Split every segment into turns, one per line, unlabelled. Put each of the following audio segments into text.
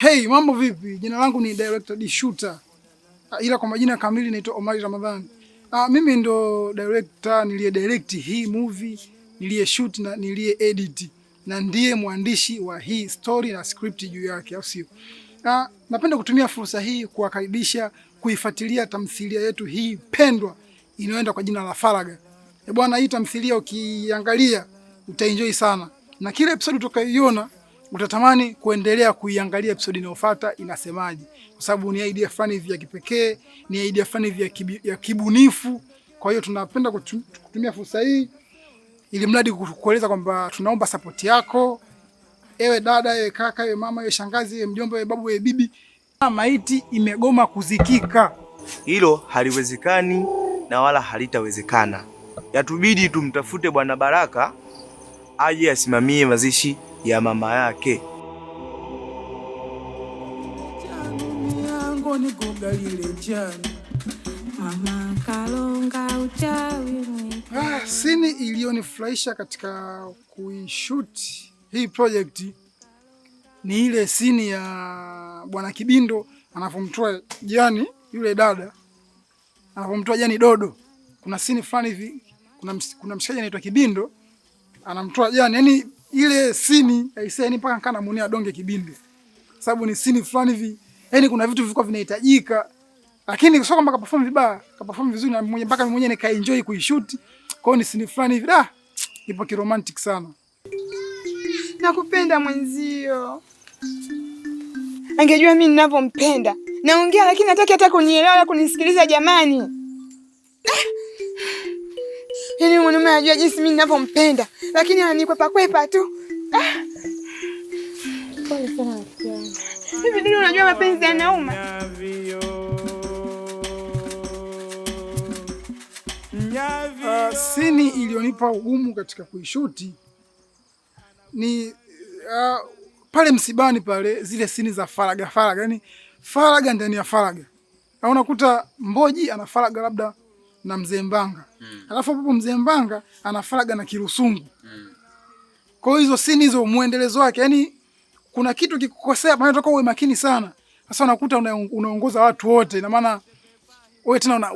Hey, mambo vipi? Jina langu ni Director D Shooter. Ila kwa majina kamili naitwa Omari Ramadhani. Mimi ndo director niliye direct hii movie, niliye shoot na niliye edit na ndiye mwandishi wa hii story na script juu yake, au sio? Napenda kutumia fursa hii kuwakaribisha kuifuatilia tamthilia yetu hii pendwa inayoenda kwa jina la Faraga. Bwana, hii tamthilia ukiangalia utaenjoy sana. Na kila episode utakayoiona utatamani kuendelea kuiangalia episode inayofuata inasemaje, kwa sababu ni idea fulani hivi ya kipekee, ni idea fulani hivi ya kibunifu. Kwa hiyo tunapenda kutumia fursa hii ili mradi kukueleza kwamba tunaomba support yako, ewe dada, ewe kaka, ewe mama, ewe shangazi, ewe mjomba, ewe babu, ewe bibi. Maiti imegoma kuzikika.
Hilo haliwezekani na wala halitawezekana. Yatubidi tumtafute Bwana Baraka aje asimamie mazishi ya mama yake.
Sini iliyonifurahisha katika kuishoot hii project ni ile sini ya Bwana Kibindo anapomtoa Jani, yule dada anapomtoa Jani Dodo. Kuna sini fulani hivi, kuna mshikaji anaitwa Kibindo anamtoa Jani, yani ile sini aisee, mpaka nikana muonea donge Kibindo, sababu ni sini fulani hivi, yani kuna vitu vilikuwa vinahitajika, lakini sio kwamba kaperform vibaya, kaperform vizuri na mmoja, mpaka mimi mwenyewe nikaenjoy kuishoot. Kwa hiyo ni sini fulani hivi ipo kiromantic sana.
Nakupenda mwenzio. Angejua mimi ninavyompenda. Naongea lakini hataki hata kunielewa wala kunisikiliza jamani. Yaani mwanaume anajua jinsi mimi ninavyompenda, lakini ananikwepa kwepa tu. Pole sana rafiki. Hivi ndio unajua mapenzi yanauma.
Sini ilionipa ugumu katika kuishuti ni pale msibani pale, zile sini za faraga, yani faraga ndani ya faraga. Na unakuta Mboji ana faraga labda na Mzee Mbanga. Alafu hapo Mzee Mbanga ana faraga na Kirusungu. Kwa hiyo hizo sini hizo muendelezo wake, yani kuna kitu kikukosea maana unataka uwe makini sana. Sasa unakuta unaongoza watu wote, na maana wewe tena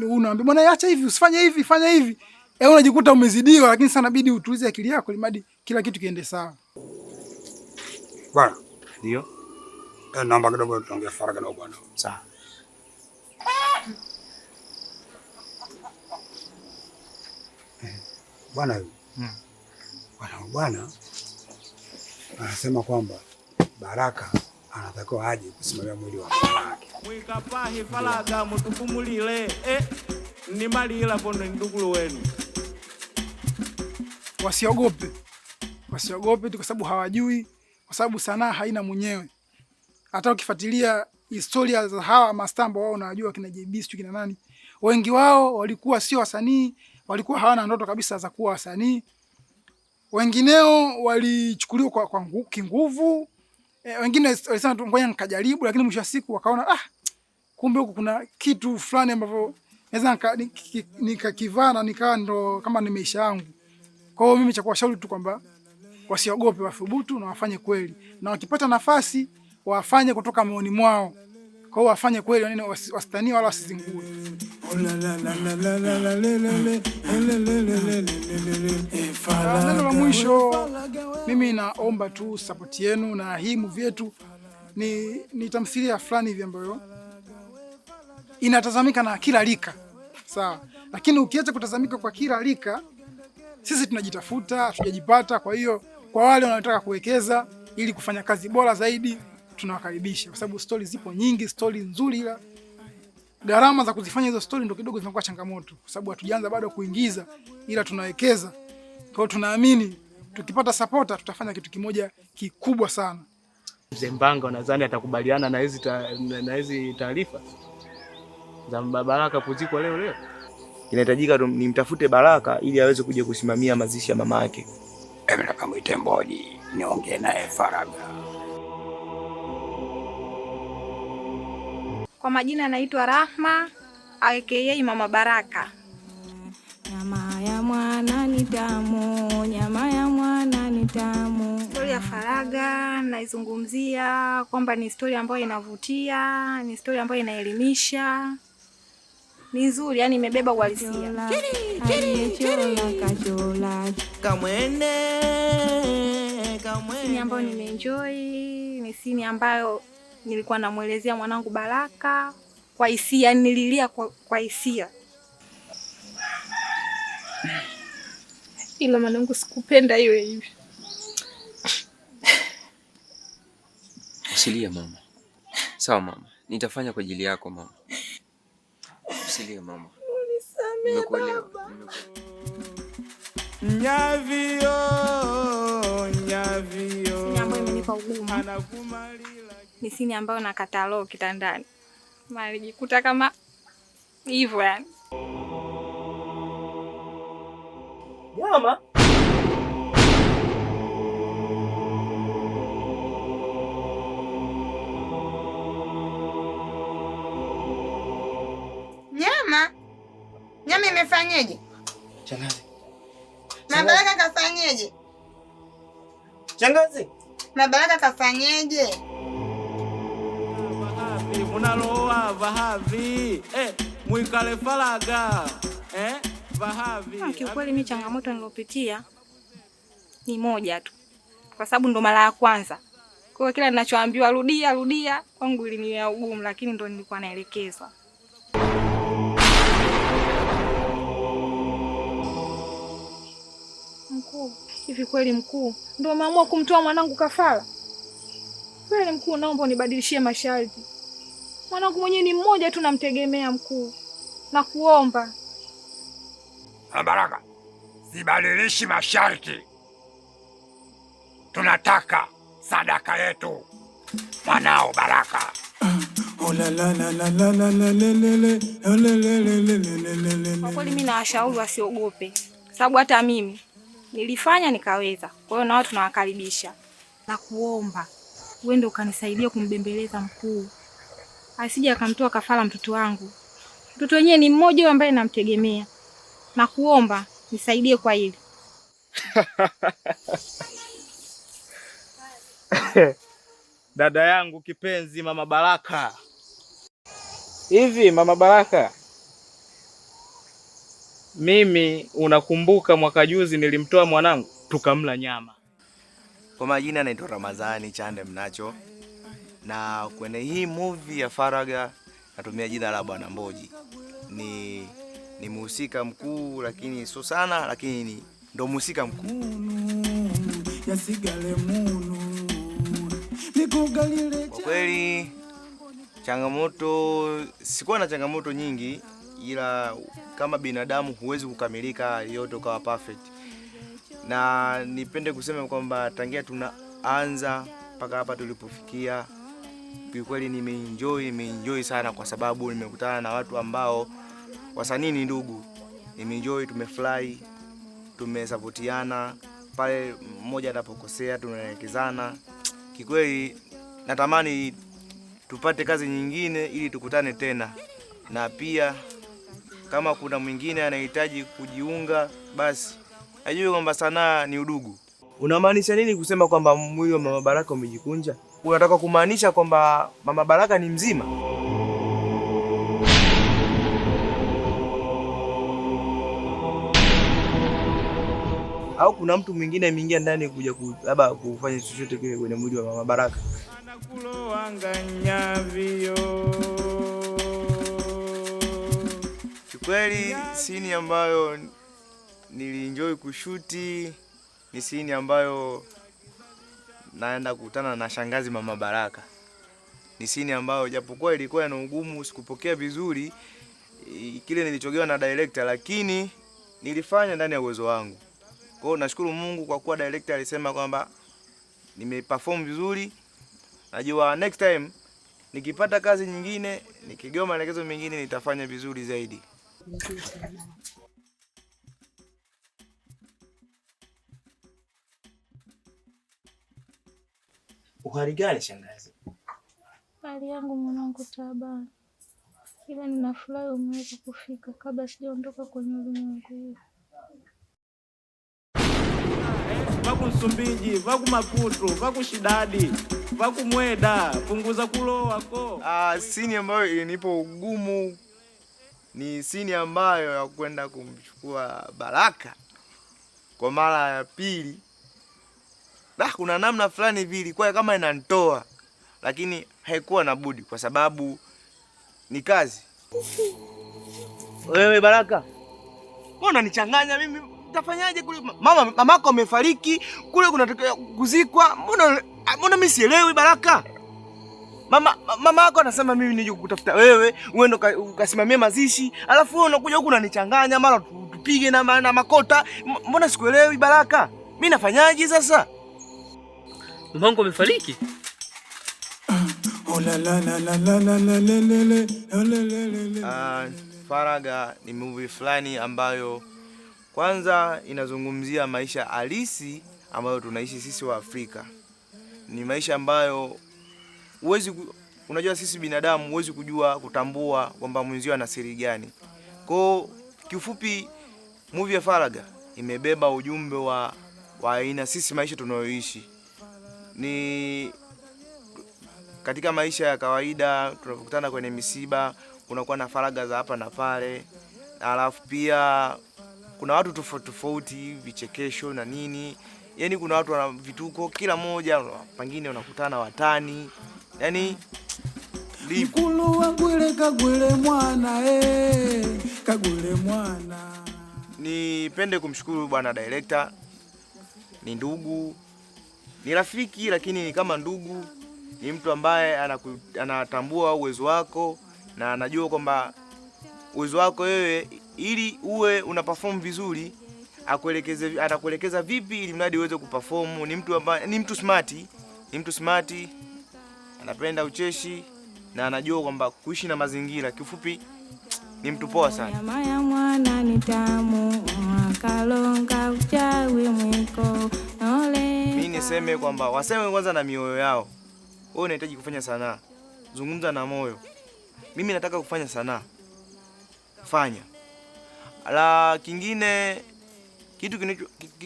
unaambia bwana acha hivi, usifanye hivi, fanya hivi. Unajikuta umezidiwa, lakini sana inabidi utulize akili yako ili kila kitu kiende sawa.
Bwana,
ndio.
Naomba kidogo tuongee faraga na bwana.
Sawa.
Bwana, bwana anasema kwamba Baraka anatakiwa aje kusimamia mwili wa mama yake.
Mwikapahi Faraga mutupumulile ni malila pondo ndugu wenu.
Wasiogope tu, kwa sababu hawajui, kwa sababu sanaa haina mwenyewe. Hata ukifuatilia historia za hawa mastambo, wao unajua kina JB tu kina nani, wengi wao walikuwa sio wasanii, walikuwa hawana ndoto kabisa za kuwa wasanii. Wengineo walichukuliwa kwa kinguvu. Wengine walisema tu ngoja nikajaribu, lakini mwisho wa siku wakaona kumbe huko kuna kitu fulani ambavyo naweza nikakivana nikawa ndo kama ni maisha yangu. Kwa hiyo mimi cha kuwashauri tu kwamba wasiogope, wathubutu na wafanye kweli, na wakipata nafasi wafanye kutoka moyoni mwao. Kwa hiyo wafanye kweli, yani wasitanie wala wasizingue. Neno la mwisho, mimi naomba tu support yenu, na hii movie yetu ni tamthilia fulani hivi ambayo inatazamika na kila rika, sawa? Lakini ukiacha kutazamika kwa kila rika, sisi tunajitafuta, hatujajipata. Kwa hiyo kwa wale wanaotaka kuwekeza ili kufanya kazi bora zaidi, tunawakaribisha, kwa sababu story zipo nyingi, story nzuri, ila gharama za kuzifanya hizo story ndo kidogo zinakuwa changamoto, kwa sababu hatujaanza bado kuingiza, ila tunawekeza. Kwa hiyo tunaamini tukipata supporter tutafanya kitu kimoja kikubwa sana.
Mzee Mbanga nadhani atakubaliana na hizi taarifa za Baraka kuzikwa leo.
Inahitajika nimtafute Baraka ili aweze kuja kusimamia mazishi ya mama yake.
Nataka muite Mboji niongee naye Faraga.
Kwa majina anaitwa Rahma aka Mama Baraka.
Nyama ya mwana ni tamu, nyama ya mwana ni tamu.
Story ya Baraga, naizungumzia kwamba ni story ambayo inavutia, ni story ambayo inaelimisha. Ni nzuri, yani imebeba uhalisia. Sini ambayo nimeenjoy, ni sini ambayo nilikuwa namuelezea mwanangu Baraka kwa hisia, nililia kwa hisia. Ila mwanangu sikupenda iwe hivi.
Usilie mama. Sawa mama, nitafanya kwa ajili yako mama. Usilie mama. Nimekuelewa.
Nyavio.
Sini ambayo imenipa ugumu. Ni sini ambayo nakata roho kitandani. Malijikuta kama hivyo yani.
Nyama?
Nyama? Nyama imefanyeje?
Shangazi.
Mabaraka kafanyeje?
Shangazi.
Mabaraka kafanyeje?
Vahavi, munaloa vahavi. Mwikale falaga. Vahavi.
Kiukweli mimi changamoto nilopitia ni moja tu. Kwa sababu ndo mara ya kwanza. Kwa hiyo kila ninachoambiwa rudia kwangu iliniwia ugumu, lakini ndo nilikuwa naelekezwa. Mkuu, hivi kweli mkuu ndio umeamua kumtoa mwanangu kafara? Kweli mkuu, naomba unibadilishie masharti. Mwanangu mwenyewe ni mmoja tu namtegemea mkuu. Na kuomba.
Baraka, sibadilishi masharti. Tunataka sadaka yetu. Mwanao Baraka.
Kwa kweli mimi nawashauri wasiogope. Sababu hata mimi nilifanya nikaweza. Kwa hiyo na watu tunawakaribisha. Na kuomba uende ukanisaidia kumbembeleza mkuu. Asije akamtoa kafara mtoto wangu. Mtoto wenyewe ni mmoja ambaye namtegemea. Na kuomba nisaidie kwa hili.
Dada yangu kipenzi Mama Baraka. Hivi Mama Baraka, mimi unakumbuka mwaka juzi nilimtoa mwanangu tukamla nyama.
Kwa majina naitwa Ramadhani Chande Mnacho. Na kwenye hii movie ya Faraga natumia jina la Bwana Mboji. Ni mhusika mkuu, lakini sio sana, lakini ndo mhusika mkuu. Kwa kweli changamoto, sikuwa na changamoto nyingi, ila kama binadamu huwezi kukamilika yote ukawa perfect. Na nipende kusema kwamba tangia tunaanza mpaka hapa tulipofikia, kwa kweli nimeenjoy sana, kwa sababu nimekutana na watu ambao wasanii ni ndugu. Nimeenjoy, tumefly, tumesapotiana, pale mmoja anapokosea tunaelekezana. Kikweli natamani tupate kazi nyingine ili tukutane tena. Na pia kama kuna mwingine anahitaji kujiunga, basi ajue kwamba sanaa ni udugu. Unamaanisha nini kusema kwamba mwili wa Mama Baraka umejikunja? Unataka kumaanisha kwamba Mama Baraka ni mzima? Au kuna mtu mwingine ameingia ndani kuja labda kufanya chochote kile kwenye mwili wa Mama Baraka? Kweli scene ambayo nilienjoy kushuti ni scene ambayo naenda kukutana na shangazi Mama Baraka. Ni scene ambayo japokuwa ilikuwa na ugumu, sikupokea vizuri kile nilichogewa na director, lakini nilifanya ndani ya uwezo wangu. Kwa hiyo nashukuru Mungu kwa kuwa director alisema kwamba nimeperform vizuri. Najua next time nikipata kazi nyingine, nikigewa maelekezo mengine, nitafanya vizuri zaidi. Uhali gani shangazi?
Hali yangu mwanangu taabani. Ila ninafurahi umeweza kufika kabla sijaondoka kwenye ulimwengu huu.
vaku Msumbiji, vaku Maputo, vaku Shidadi, vaku Mweda, punguza kuloa ko.
Sini ambayo inipo ugumu ni sini ambayo ya kwenda kumchukua Baraka kwa mara ya pili. Kuna namna fulani vile kwa kama inanitoa, lakini haikuwa na budi kwa sababu ni kazi. Wewe Baraka, mbona nichanganya mimi? Utafanyaje kule? Mamako amefariki, kule kunataka kuzikwa. Mbona mimi sielewi Baraka? Mama yako anasema mimi nije kukutafuta wewe, uende ukasimamia mazishi, alafu wewe unakuja huku unanichanganya, mara tupige na makota. Mbona sikuelewi Baraka? Mimi nafanyaje sasa?
Mamangu amefariki?
Faraga ni movie fulani ambayo kwanza inazungumzia maisha halisi ambayo tunaishi sisi wa Afrika. Ni maisha ambayo unajua sisi binadamu huwezi kujua kutambua kwamba mwenzio ana siri gani. Kwa kiufupi movie ya Faraga imebeba ujumbe wa aina sisi maisha tunayoishi. Ni katika maisha ya kawaida tunapokutana kwenye misiba, kunakuwa na faraga za hapa na pale. Alafu pia kuna watu tofauti tofauti, vichekesho na nini. Yaani kuna watu wana vituko, kila mmoja pengine unakutana watani. Yaani
Mkulu wa gwele kagwele mwana kagwele mwana.
Nipende kumshukuru bwana director. Ni ndugu, ni rafiki, lakini ni kama ndugu. Ni mtu ambaye anatambua uwezo wako na anajua kwamba uwezo wako wewe ili uwe una perform vizuri, atakuelekeza vipi ili mradi uweze kuperform. Ni mtu ambaye ni mtu smart, anapenda ucheshi na anajua kwamba kuishi na mazingira. Kifupi ni mtu poa sana.
Maya mwana ni tamu, makalonga uchawi mwiko.
Mimi niseme kwamba waseme kwanza na mioyo yao. Wewe unahitaji kufanya sanaa, zungumza na moyo. Mimi nataka kufanya sanaa, fanya. La kingine,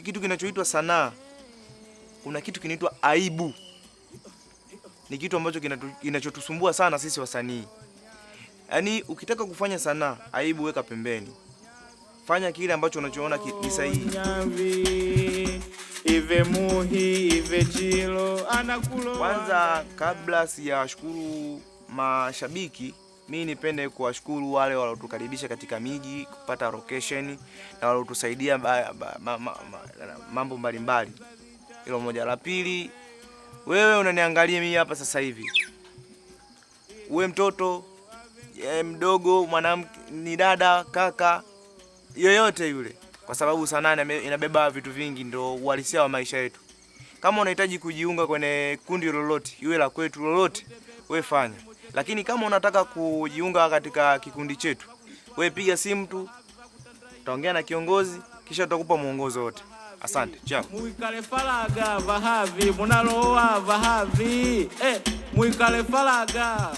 kitu kinachoitwa sanaa, kuna kitu kinaitwa aibu. Ni kitu ambacho kinachotusumbua sana sisi wasanii. Yaani ukitaka kufanya sanaa, aibu weka pembeni. Fanya kile ambacho unachoona ni sahihi.
Ive muhi, ive chilo, anakulo.
Kwanza kabla sijashukuru mashabiki, mimi nipende kuwashukuru wale waliotukaribisha katika miji kupata location na waliotusaidia mambo mbalimbali. Hilo moja. La pili, wewe unaniangalia mimi hapa sasa hivi. Uwe mtoto, mdogo, mwanamke, ni dada, kaka, yoyote yule. Kwa sababu sanaa inabeba vitu vingi, ndio uhalisia wa maisha yetu. Kama unahitaji kujiunga kwenye kundi lolote, iwe la kwetu lolote, wewe fanya. Lakini kama unataka kujiunga katika kikundi chetu, wewe piga simu tu, utaongea na kiongozi kisha tutakupa mwongozo wote. Asante. Ciao.
Muikale Faraga vahavi, munaloa vahavi. Muikale Faraga.